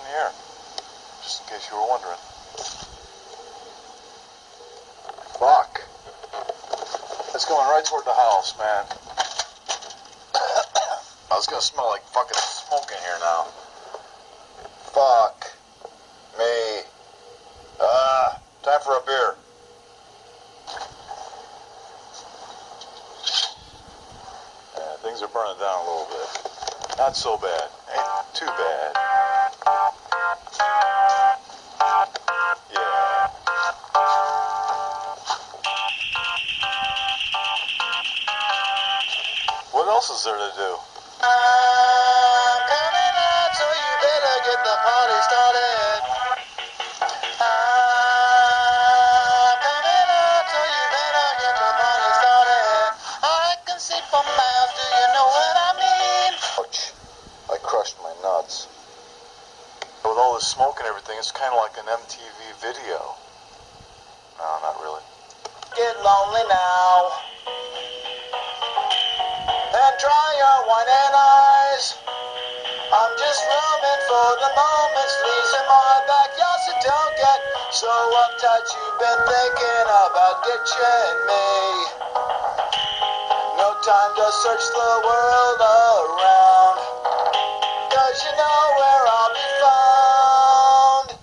here, just in case you were wondering. Fuck. It's going right toward the house, man. I was gonna smell like fucking smoke in here now. Fuck me. Time for a beer. Yeah, things are burning down a little bit. Not so bad. Ain't too bad. Yeah. What else is there to do? I'm coming out, so you better get the party started. I'm coming out, so you better get the party started. I can see for miles, do you know what I mean? Ouch. I crushed my nuts. With all this smoke and everything, it's kind of like an MTV video. No, not really. Get lonely now. And dry your wine and eyes. I'm just roaming for the moments, fleas in my backyard, so don't get so uptight. You've been thinking about ditching me. No time to search the world around, 'cause you know where I'll be found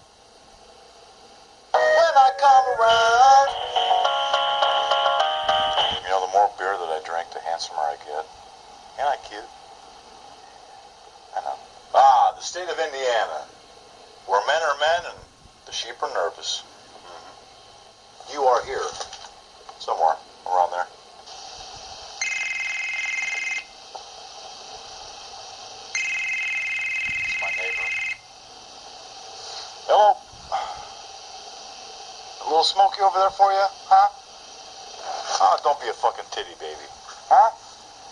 when I come around. You know, the more beer that I drink, the handsomer I get. Ain't I cute? I know. The state of Indiana, where men are men and the sheep are nervous. Mm-hmm. You are here, somewhere around there. It's my neighbor. Hello. A little smoky over there for you, huh? Oh, don't be a fucking titty baby, huh?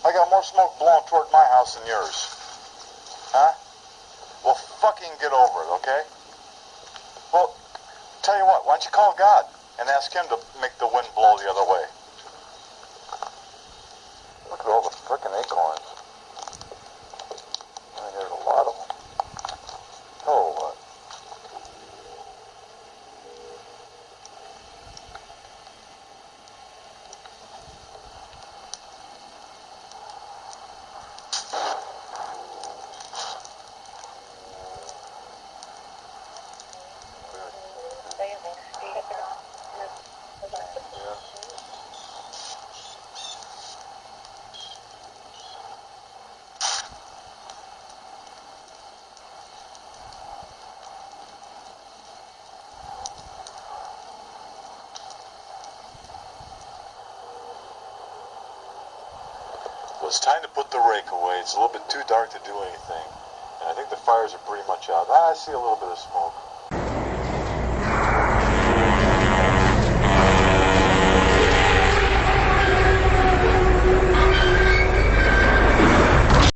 I got more smoke blowing toward my house than yours. Huh? Well, fucking get over it, okay? Well, tell you what, why don't you call God and ask him to make the wind blow the other way? Look at all the frickin' acorns. I mean, there's a lot of them. Oh, what? Well, it's time to put the rake away. It's a little bit too dark to do anything. And I think the fires are pretty much out. I see a little bit of smoke.